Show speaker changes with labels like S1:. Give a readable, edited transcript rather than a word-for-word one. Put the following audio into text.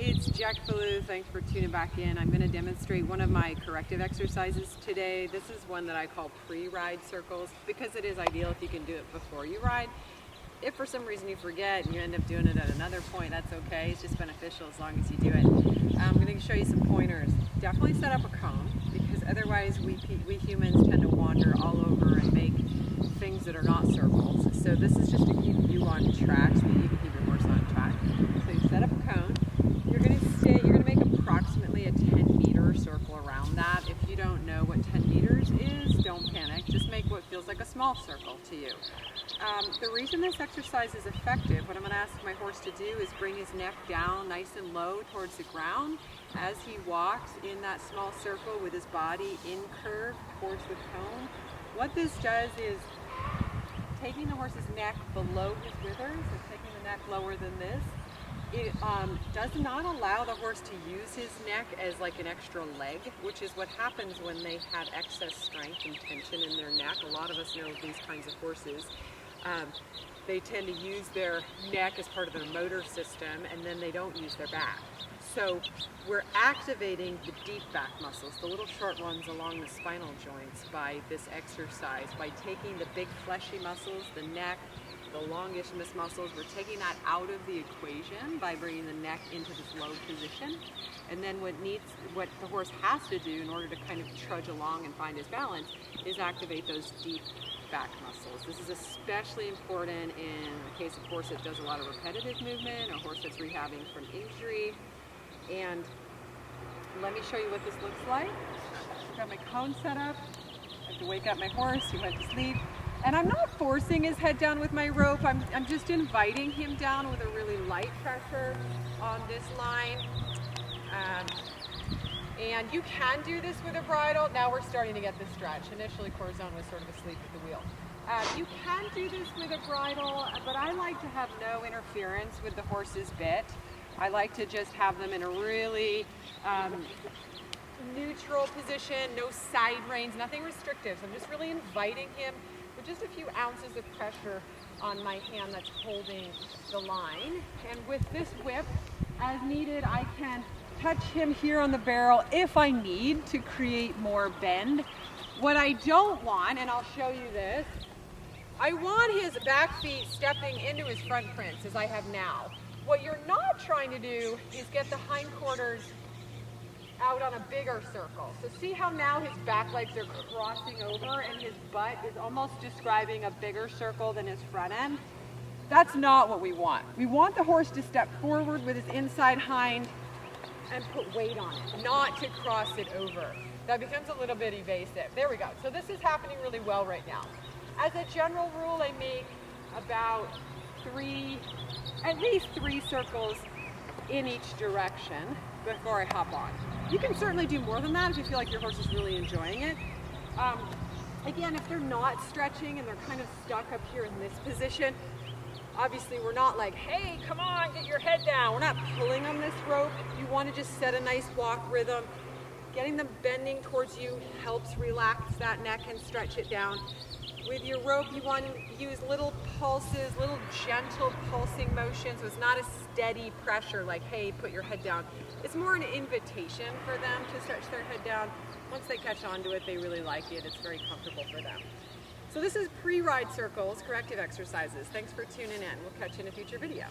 S1: it's Jack Ballou. Thanks for tuning back in. I'm going to demonstrate one of my corrective exercises today. This is one that I call pre-ride circles because it is ideal if you can do it before you ride. If for some reason you forget and you end up doing it at another point, that's okay. It's just beneficial as long as you do it. I'm going to show you some pointers. Definitely set up a cone because otherwise we humans tend to wander all over and make things that are not circles. So this is just to keep you on track so that you can keep your horse on track. So you set up a cone. You're going to make approximately a 10-meter circle around that. If you don't know what 10 meters is, don't panic. Just make what feels like a small circle to you. The reason this exercise is effective, what I'm going to ask my horse to do is bring his neck down nice and low towards the ground as he walks in that small circle with his body in curve towards the cone. What this does is taking the horse's neck below his withers, so taking the neck lower than this. It does not allow the horse to use his neck as like an extra leg, which is what happens when they have excess strength and tension in their neck. A lot of us know these kinds of horses. They tend to use their neck as part of their motor system, and then they don't use their back. So we're activating the deep back muscles, the little short ones along the spinal joints, by this exercise, by taking the big fleshy muscles, the neck, the long isthmus muscles. We're taking that out of the equation by bringing the neck into this low position. And then what the horse has to do in order to kind of trudge along and find his balance is activate those deep back muscles. This is especially important in the case of a horse that does a lot of repetitive movement, a horse that's rehabbing from injury. And let me show you what this looks like. I've got my cone set up. I have to wake up my horse. He went to sleep. And I'm not forcing his head down with my rope. I'm just inviting him down with a really light pressure on this line. And you can do this with a bridle. Now we're starting to get the stretch. Initially, Corazon was sort of asleep at the wheel. You can do this with a bridle, but I like to have no interference with the horse's bit. I like to just have them in a really neutral position, no side reins, nothing restrictive. So I'm just really inviting him with just a few ounces of pressure on my hand that's holding the line. And with this whip, as needed, I can touch him here on the barrel if I need to create more bend. What I don't want, and I'll show you this, I want his back feet stepping into his front prints as I have now. What you're not trying to do is get the hindquarters out on a bigger circle. So see how now his back legs are crossing over and his butt is almost describing a bigger circle than his front end? That's not what we want. We want the horse to step forward with his inside hind and put weight on it, not to cross it over. That becomes a little bit evasive. There we go. So this is happening really well right now. As a general rule, I make about at least three circles in each direction before I hop on. You can certainly do more than that if you feel like your horse is really enjoying it. Again, if they're not stretching and they're kind of stuck up here in this position, obviously we're not like, hey, come on, get your head down. We're not pulling on this rope. You want to just set a nice walk rhythm. Getting them bending towards you helps relax that neck and stretch it down. With your rope, you want to use little pulses, little gentle pulsing motions. So it's not a steady pressure like, hey, put your head down. It's more an invitation for them to stretch their head down. Once they catch on to it, they really like it. It's very comfortable for them. So this is pre-ride circles, corrective exercises. Thanks for tuning in. We'll catch you in a future video.